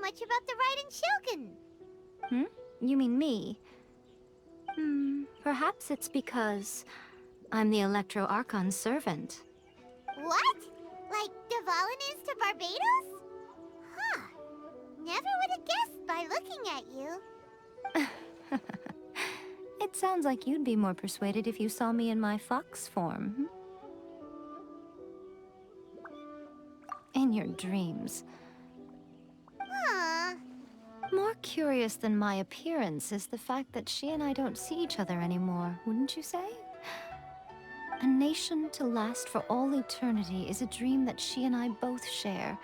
much about the Raiden Shogun. You mean me? Perhaps it's because I'm the Electro Archon's servant. What? Like Devalin is to Barbados? Huh. Never would have guessed by looking at you. It sounds like you'd be more persuaded if you saw me in my fox form. In your dreams. Huh. More curious than my appearance is the fact that she and I don't see each other anymore, wouldn't you say? A nation to last for all eternity is a dream that she and I both share.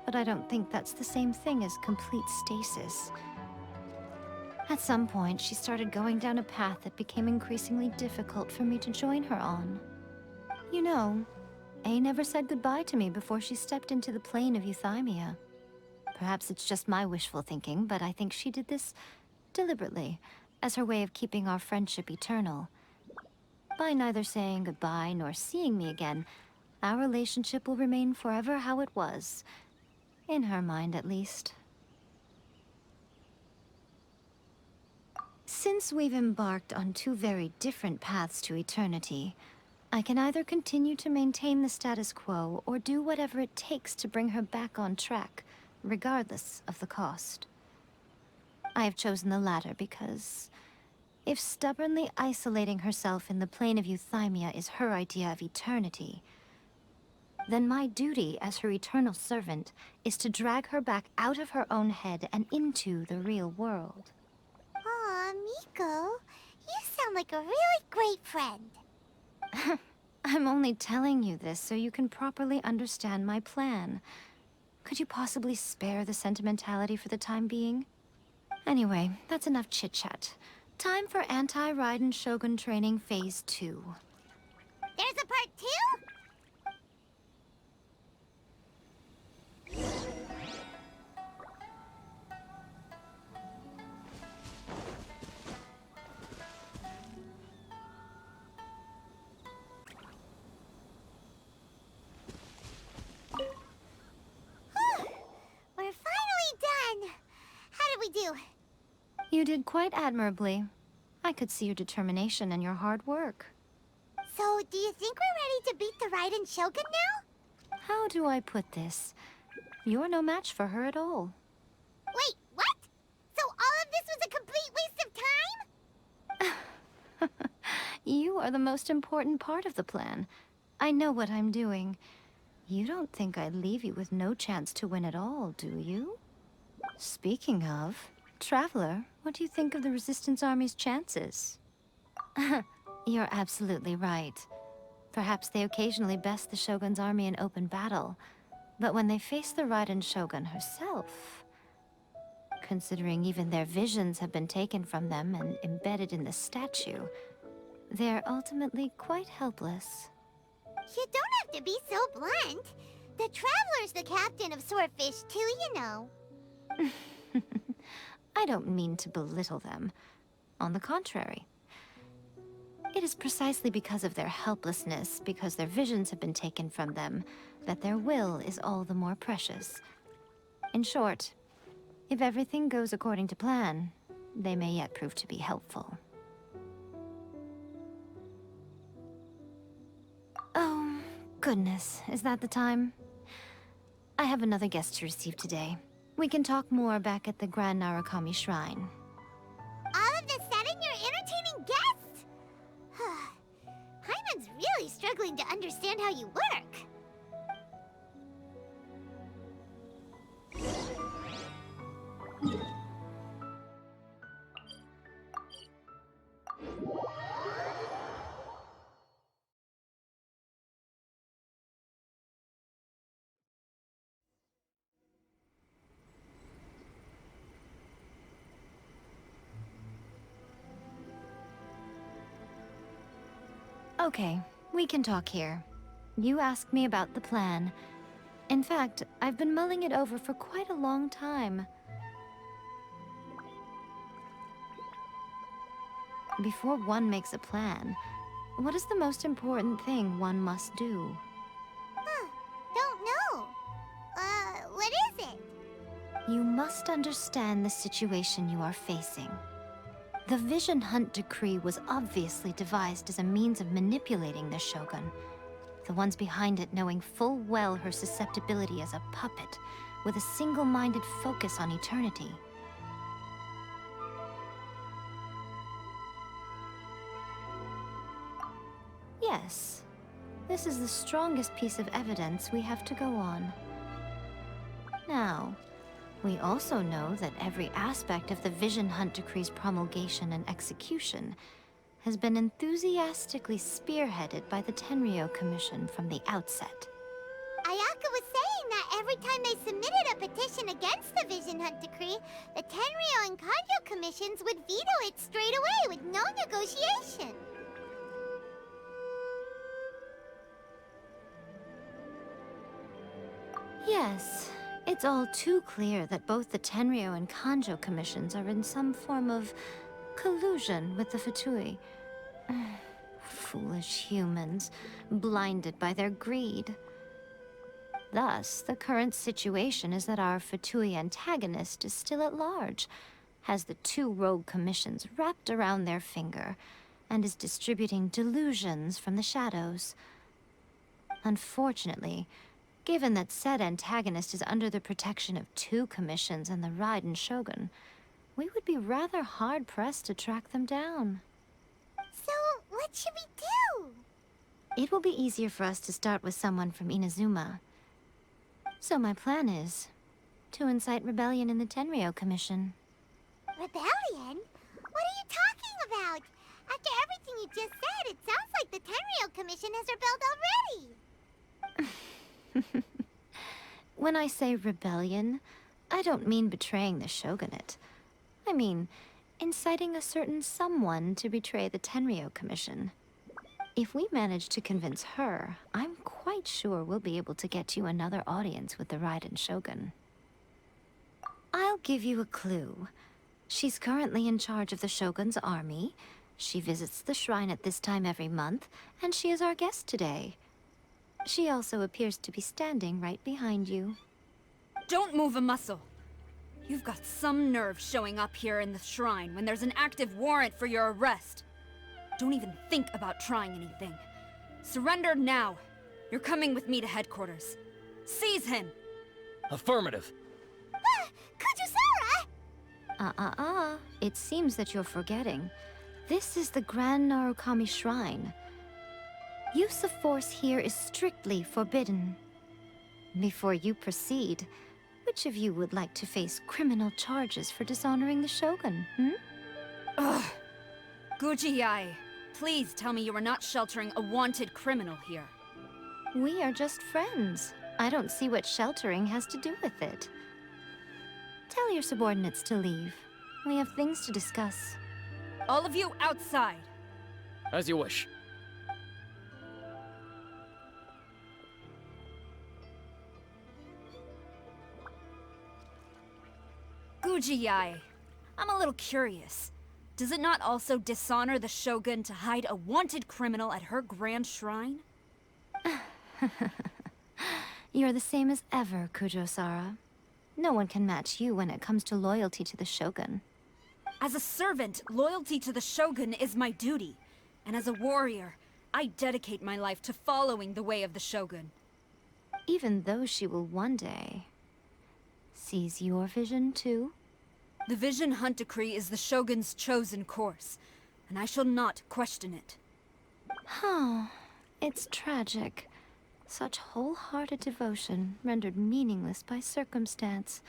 But I don't think that's the same thing as complete stasis. At some point, she started going down a path that became increasingly difficult for me to join her on. You know, Yae never said goodbye to me before she stepped into the plane of euthymia. Perhaps it's just my wishful thinking, but I think she did this deliberately, as her way of keeping our friendship eternal. By neither saying goodbye nor seeing me again, our relationship will remain forever how it was. In her mind, at least. Since we've embarked on two very different paths to eternity, I can either continue to maintain the status quo or do whatever it takes to bring her back on track, regardless of the cost. I have chosen the latter because if stubbornly isolating herself in the plane of euthymia is her idea of eternity, then my duty as her eternal servant is to drag her back out of her own head and into the real world. Aw, Miko, you sound like a really great friend. I'm only telling you this so you can properly understand my plan. Could you possibly spare the sentimentality for the time being? Anyway, that's enough chit-chat. Time for Anti-Raiden Shogun Training Phase 2. There's a part 2? We're finally done. How did we do? You did quite admirably. I could see your determination and your hard work. So, do you think we're ready to beat the Raiden Shogun now? How do I put this? You're no match for her at all. Wait, what? So all of this was a complete waste of time? You are the most important part of the plan. I know what I'm doing. You don't think I'd leave you with no chance to win at all, do you? Speaking of, Traveller, what do you think of the Resistance Army's chances? You're absolutely right. Perhaps they occasionally best the Shogun's army in open battle, but when they face the Raiden Shogun herself, considering even their visions have been taken from them and embedded in the statue, they're ultimately quite helpless. You don't have to be so blunt. The Traveler's the captain of Swordfish too, you know. I don't mean to belittle them. On the contrary. It is precisely because of their helplessness, because their visions have been taken from them, that their will is all the more precious. In short, if everything goes according to plan, they may yet prove to be helpful. Oh, goodness, is that the time? I have another guest to receive today. We can talk more back at the Grand Narukami Shrine. All of this sudden, you're entertaining guests? Paimon's really struggling to understand how you work. Okay, we can talk here. You asked me about the plan. In fact, I've been mulling it over for quite a long time. Before one makes a plan, what is the most important thing one must do? Don't know. What is it? You must understand the situation you are facing. The Vision Hunt decree was obviously devised as a means of manipulating the Shogun, the ones behind it knowing full well her susceptibility as a puppet, with a single-minded focus on eternity. Yes, this is the strongest piece of evidence we have to go on. Now, we also know that every aspect of the Vision Hunt Decree's promulgation and execution has been enthusiastically spearheaded by the Tenryou Commission from the outset. Ayaka was saying that every time they submitted a petition against the Vision Hunt Decree, the Tenryou and Kujou Commissions would veto it straight away with no negotiation. Yes, it's all too clear that both the Tenryou and Kujou Commissions are in some form of collusion with the fatui. Foolish humans, blinded by their greed. Thus, the current situation is that our fatui antagonist is still at large, has the two rogue commissions wrapped around their finger, and is distributing delusions from the shadows. Unfortunately, given that said antagonist is under the protection of two commissions and the Raiden Shogun, we would be rather hard-pressed to track them down. So, what should we do? It will be easier for us to start with someone from Inazuma. So my plan is to incite rebellion in the Tenryou Commission. Rebellion? What are you talking about? After everything you just said, it sounds like the Tenryou Commission has rebelled already. When I say rebellion, I don't mean betraying the shogunate. I mean inciting a certain someone to betray the Tenryou Commission. If we manage to convince her, I'm quite sure we'll be able to get you another audience with the Raiden Shogun. I'll give you a clue. She's currently in charge of the Shogun's army. She visits the shrine at this time every month, and she is our guest today. She also appears to be standing right behind you. Don't move a muscle. You've got some nerve showing up here in the shrine when there's an active warrant for your arrest. Don't even think about trying anything. Surrender now. You're coming with me to headquarters. Seize him! Affirmative. Kujou Sara! It seems that you're forgetting. This is the Grand Narukami Shrine. Use of force here is strictly forbidden. Before you proceed, which of you would like to face criminal charges for dishonoring the Shogun, Ugh. Yae, please tell me you are not sheltering a wanted criminal here. We are just friends. I don't see what sheltering has to do with it. Tell your subordinates to leave. We have things to discuss. All of you outside. As you wish. Yae, I'm a little curious. Does it not also dishonor the Shogun to hide a wanted criminal at her grand shrine? You're the same as ever, Kujou Sara. No one can match you when it comes to loyalty to the Shogun. As a servant, loyalty to the Shogun is my duty. And as a warrior, I dedicate my life to following the way of the Shogun. Even though she will one day seize your vision too? The Vision Hunt Decree is the Shogun's chosen course, and I shall not question it. It's tragic. Such wholehearted devotion rendered meaningless by circumstance.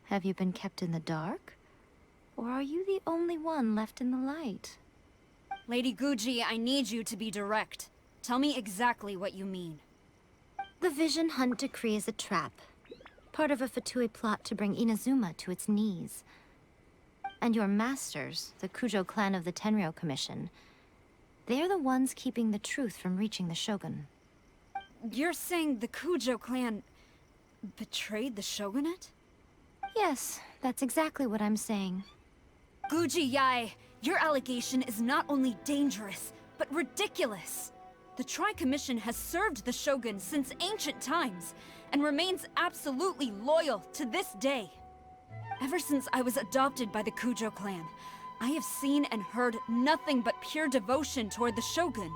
Have you been kept in the dark? Or are you the only one left in the light? Lady Guji, I need you to be direct. Tell me exactly what you mean. The Vision Hunt Decree is a trap. Part of a fatui plot to bring Inazuma to its knees. And your masters, the Kujou clan of the Tenryou Commission, they're the ones keeping the truth from reaching the Shogun. You're saying the Kujou clan betrayed the Shogunate? Yes, that's exactly what I'm saying. Yae, your allegation is not only dangerous, but ridiculous. The Tri-Commission has served the Shogun since ancient times, and remains absolutely loyal to this day. Ever since I was adopted by the Kujou clan, I have seen and heard nothing but pure devotion toward the Shogun.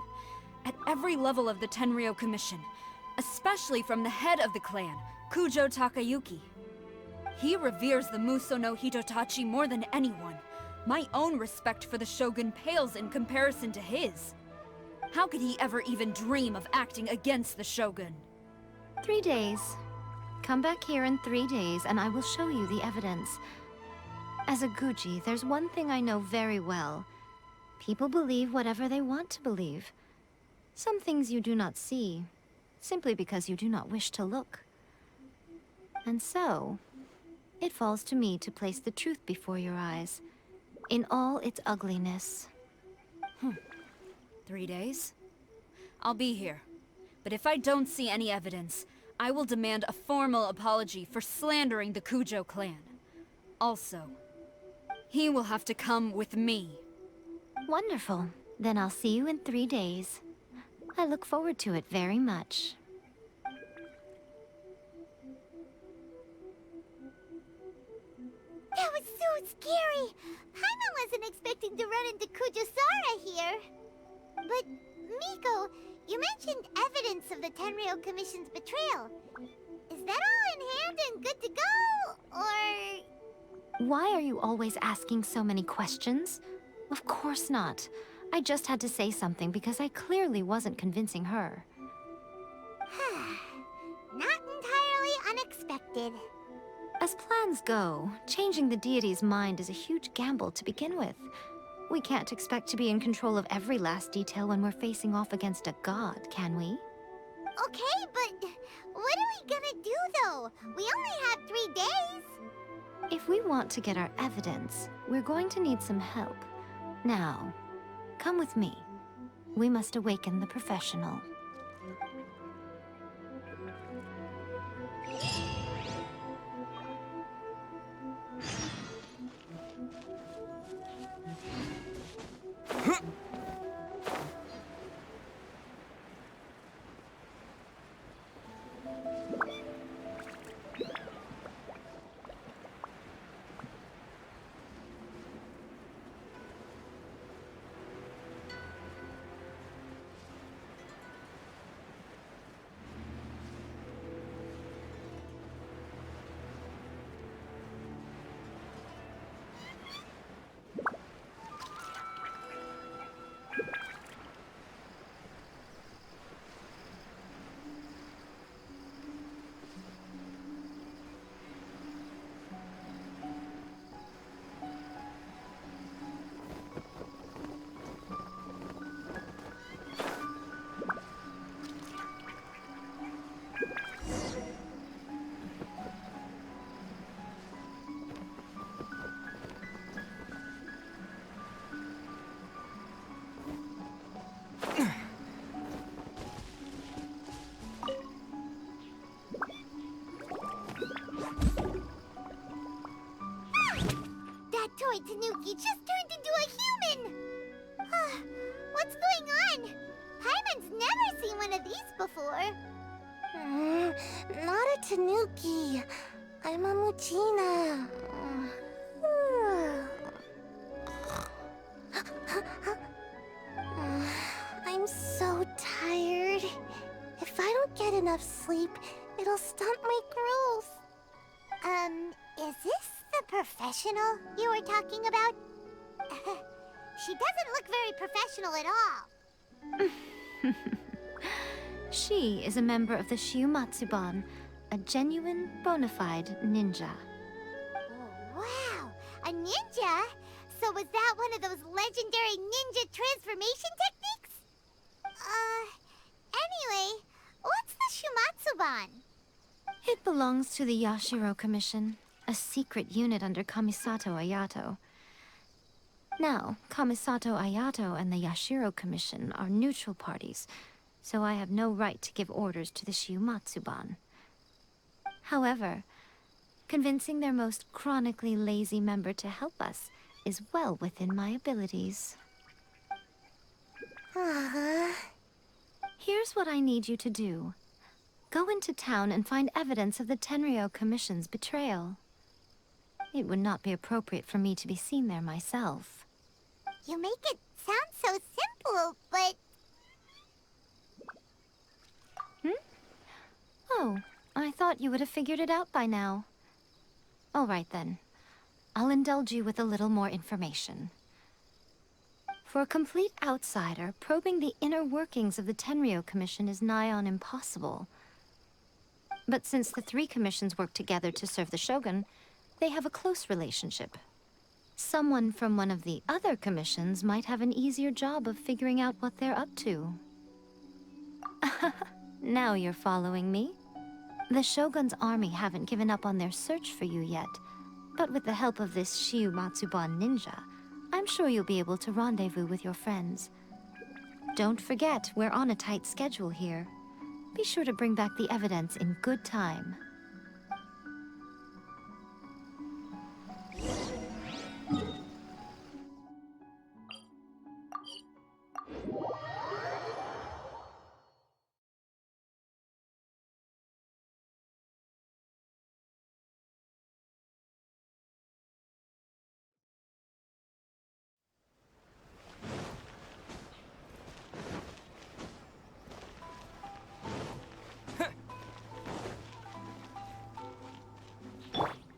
At every level of the Tenryou Commission, especially from the head of the clan, Kujou Takayuki. He reveres the Muso no Hitotachi more than anyone. My own respect for the Shogun pales in comparison to his. How could he ever even dream of acting against the Shogun? 3 days. Come back here in 3 days and I will show you the evidence. As a Guji, there's one thing I know very well. People believe whatever they want to believe. Some things you do not see, simply because you do not wish to look. And so, it falls to me to place the truth before your eyes, in all its ugliness. 3 days? I'll be here. But if I don't see any evidence, I will demand a formal apology for slandering the Kujou clan. Also, he will have to come with me. Wonderful. Then I'll see you in 3 days. I look forward to it very much. That was so scary! Paimon wasn't expecting to run into Kujou Sara here. But, Miko, you mentioned evidence of the Tenryou Commission's betrayal. Is that all in hand and good to go, or...? Why are you always asking so many questions? Of course not. I just had to say something because I clearly wasn't convincing her. Not entirely unexpected. As plans go, changing the deity's mind is a huge gamble to begin with. We can't expect to be in control of every last detail when we're facing off against a god, can we? Okay, but what are we gonna do, though? We only have 3 days. If we want to get our evidence, we're going to need some help. Now, come with me. We must awaken the professional. Toy Tanuki just turned into a human! What's going on? Paimon's never seen one of these before. Not a Tanuki. I'm a Muchina. I'm so tired. If I don't get enough sleep, it'll stunt my growth. Is this the professional you were talking about? She doesn't look very professional at all. She is a member of the Shiumatsuban, a genuine, bona fide ninja. Oh, wow! A ninja? So was that one of those legendary ninja transformation techniques? Anyway, what's the Shumatsuban? It belongs to the Yashiro Commission, a secret unit under Kamisato Ayato. Now, Kamisato Ayato and the Yashiro Commission are neutral parties, so I have no right to give orders to the Shiumatsuban. However, convincing their most chronically lazy member to help us is well within my abilities. Here's what I need you to do. Go into town and find evidence of the Tenryou Commission's betrayal. It would not be appropriate for me to be seen there myself. You make it sound so simple, but... Oh, I thought you would have figured it out by now. All right then. I'll indulge you with a little more information. For a complete outsider, probing the inner workings of the Tenryou Commission is nigh on impossible. But since the three commissions work together to serve the Shogun, they have a close relationship. Someone from one of the other commissions might have an easier job of figuring out what they're up to. Now you're following me. The Shogun's army haven't given up on their search for you yet, but with the help of this Shiu Matsuban ninja, I'm sure you'll be able to rendezvous with your friends. Don't forget, we're on a tight schedule here. Be sure to bring back the evidence in good time.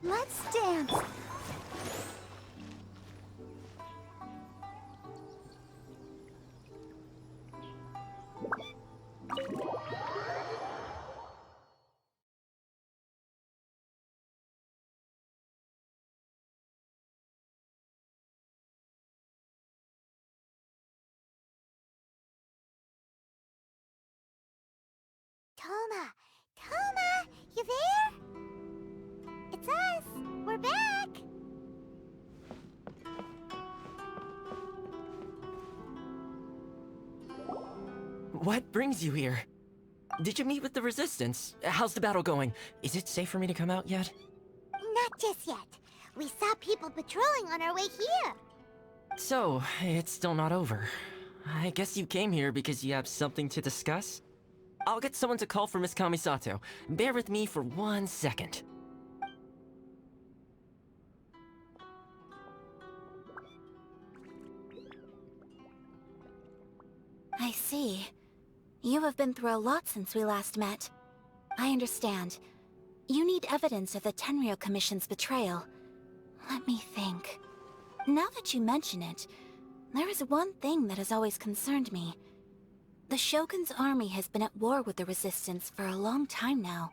Let's dance! Thoma! Thoma! You there? It's us! We're back! What brings you here? Did you meet with the Resistance? How's the battle going? Is it safe for me to come out yet? Not just yet. We saw people patrolling on our way here. So, it's still not over. I guess you came here because you have something to discuss? I'll get someone to call for Miss Kamisato. Bear with me for 1 second. I see. You have been through a lot since we last met. I understand. You need evidence of the Tenryou Commission's betrayal. Let me think. Now that you mention it, there is one thing that has always concerned me. The Shogun's army has been at war with the Resistance for a long time now,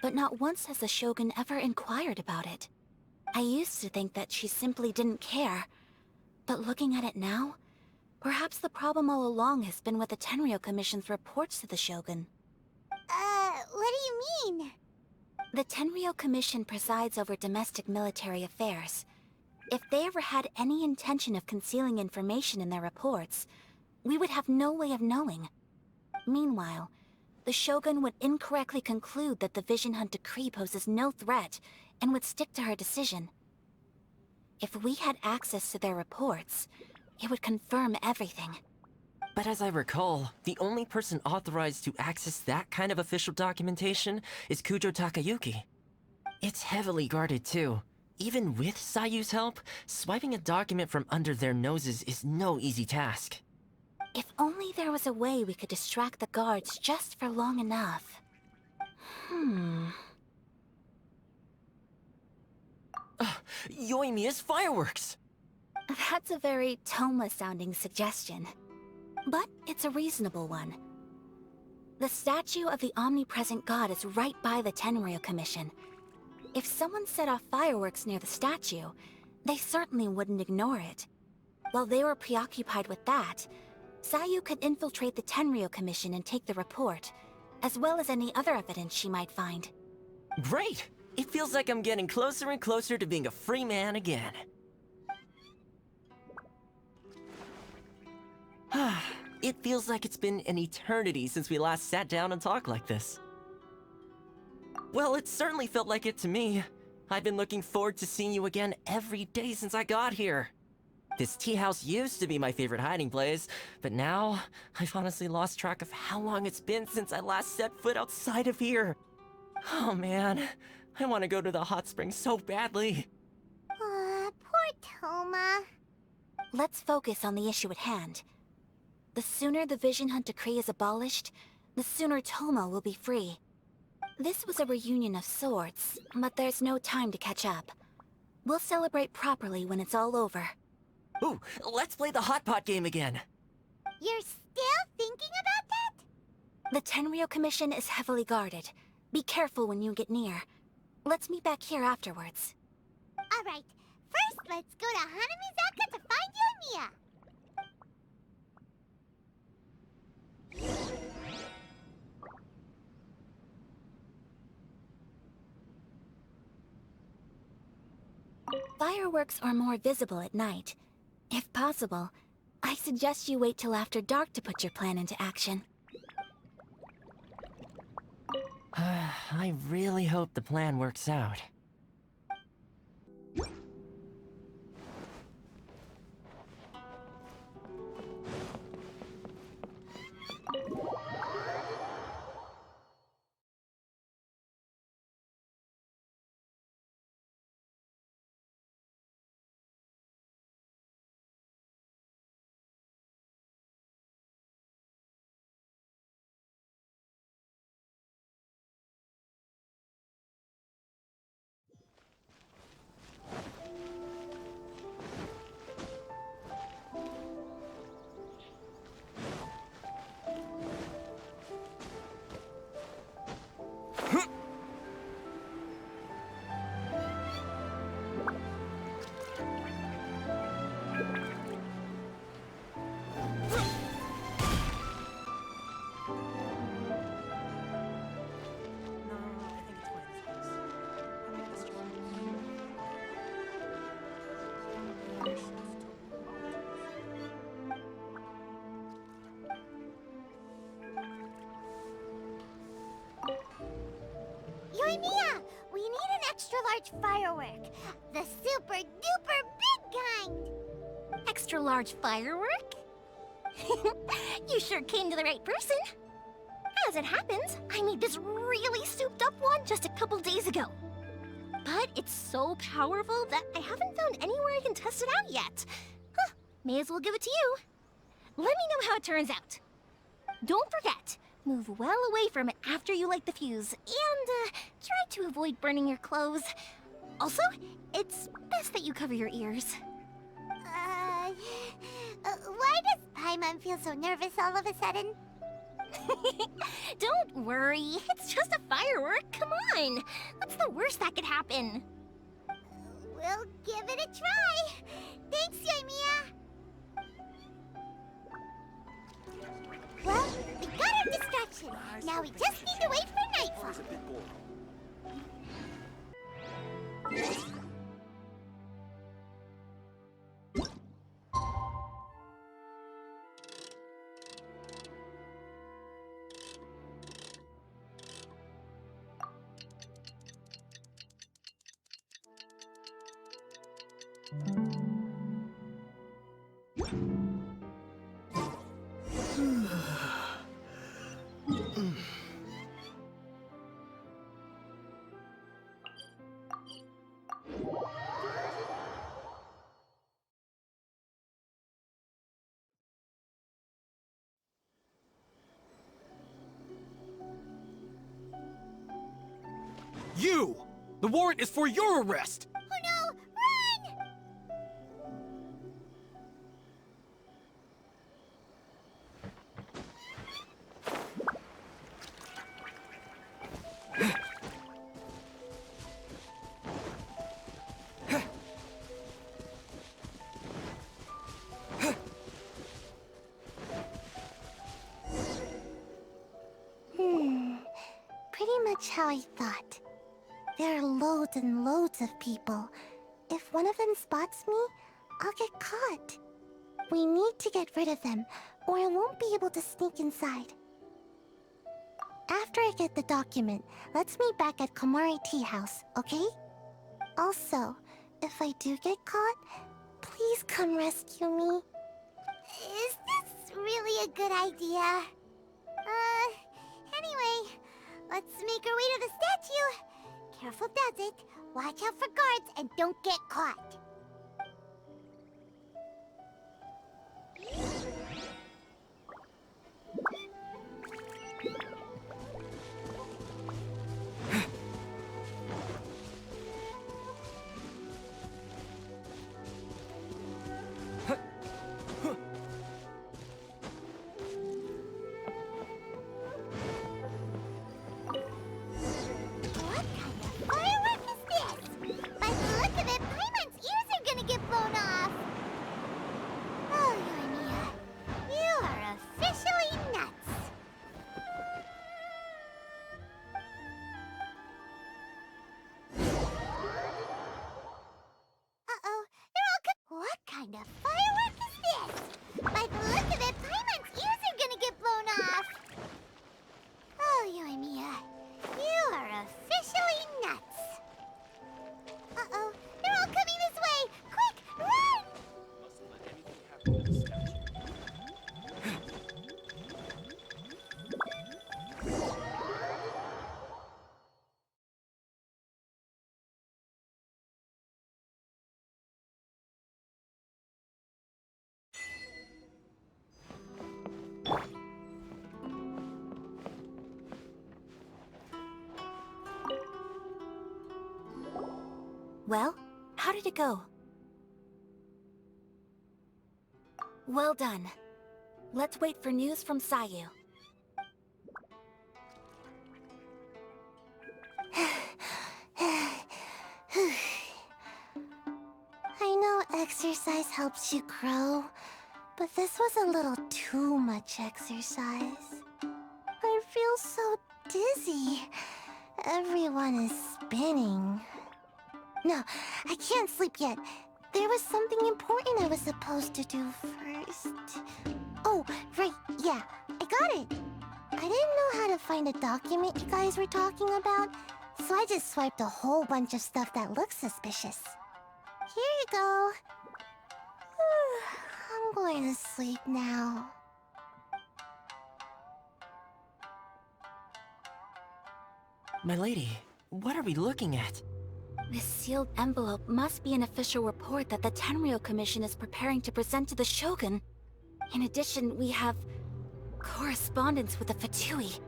but not once has the Shogun ever inquired about it. I used to think that she simply didn't care, but looking at it now, perhaps the problem all along has been with the Tenryou Commission's reports to the Shogun. What do you mean? The Tenryou Commission presides over domestic military affairs. If they ever had any intention of concealing information in their reports, we would have no way of knowing. Meanwhile, the Shogun would incorrectly conclude that the Vision Hunt decree poses no threat and would stick to her decision. If we had access to their reports, it would confirm everything. But as I recall, the only person authorized to access that kind of official documentation is Kujou Takayuki. It's heavily guarded too. Even with Sayu's help, swiping a document from under their noses is no easy task. If only there was a way we could distract the guards just for long enough. Yoimiya's fireworks! That's a very Thoma-sounding suggestion. But it's a reasonable one. The statue of the omnipresent god is right by the Tenryou Commission. If someone set off fireworks near the statue, they certainly wouldn't ignore it. While they were preoccupied with that, Sayu could infiltrate the Tenryou Commission and take the report, as well as any other evidence she might find. Great! It feels like I'm getting closer and closer to being a free man again. It feels like it's been an eternity since we last sat down and talked like this. Well, it certainly felt like it to me. I've been looking forward to seeing you again every day since I got here. This tea house used to be my favorite hiding place, but now I've honestly lost track of how long it's been since I last set foot outside of here. Oh man, I want to go to the hot springs so badly. Poor Thoma. Let's focus on the issue at hand. The sooner the Vision Hunt decree is abolished, the sooner Thoma will be free. This was a reunion of sorts, but there's no time to catch up. We'll celebrate properly when it's all over. Ooh, let's play the hot pot game again. You're still thinking about that? The Tenryou Commission is heavily guarded. Be careful when you get near. Let's meet back here afterwards. Alright, first let's go to Hanamizaka to find Yae Miko. Fireworks are more visible at night. If possible, I suggest you wait till after dark to put your plan into action. I really hope the plan works out. Yae Miko, we need an extra large firework. The super duper big kind. Extra large firework? You sure came to the right person. As it happens, I made this really souped up one just a couple days ago. But it's so powerful that I haven't found anywhere I can test it out yet. Huh, may as well give it to you. Let me know how it turns out. Don't forget, move well away from it after you light the fuse, and try to avoid burning your clothes. Also, it's best that you cover your ears. Why does Paimon feel so nervous all of a sudden? Don't worry, it's just a firework, come on! What's the worst that could happen? We'll give it a try. Thanks, Yae Miko. Well, we got our distraction. Now we just need to wait for nightfall. You! The warrant is for your arrest! Oh no! Run! Pretty much how I thought. There are loads and loads of people. If one of them spots me, I'll get caught. We need to get rid of them, or I won't be able to sneak inside. After I get the document, let's meet back at Komari Tea House, okay? Also, if I do get caught, Please come rescue me. Is this really a good idea? Anyway, let's make our way to the statue. Careful does it. Watch out for guards and don't get caught. What kind of firework is this? By the look of it, Paimon's ears are gonna get blown off! Oh, Yoimiya, you are officially nuts! Uh-oh, they're all coming this way! Quick, run! Well, how did it go? Well done. Let's wait for news from Sayu. I know exercise helps you grow, but this was a little too much exercise. I feel so dizzy. Everyone is spinning. No, I can't sleep yet. There was something important I was supposed to do first. Oh, right, yeah, I got it. I didn't know how to find a document you guys were talking about, so I just swiped a whole bunch of stuff that looks suspicious. Here you go. I'm going to sleep now. My lady, what are we looking at? This sealed envelope must be an official report that the Tenryou Commission is preparing to present to the Shogun. In addition, we have correspondence with the Fatui.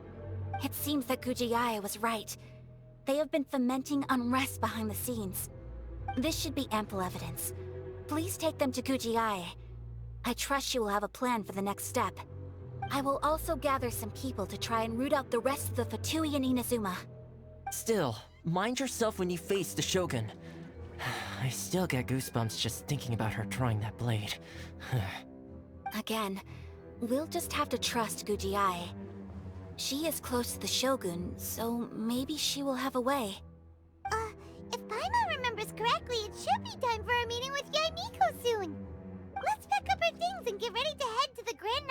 It seems that Yae was right. They have been fomenting unrest behind the scenes. This should be ample evidence. Please take them to Yae. I trust she will have a plan for the next step. I will also gather some people to try and root out the rest of the Fatui in Inazuma. Still, mind yourself when you face the Shogun. I still get goosebumps just thinking about her drawing that blade. Again, we'll just have to trust Yae. She is close to the Shogun, so maybe she will have a way. If Paimon remembers correctly, it should be time for a meeting with Yae Miko soon. Let's pack up our things and get ready to head to the Grand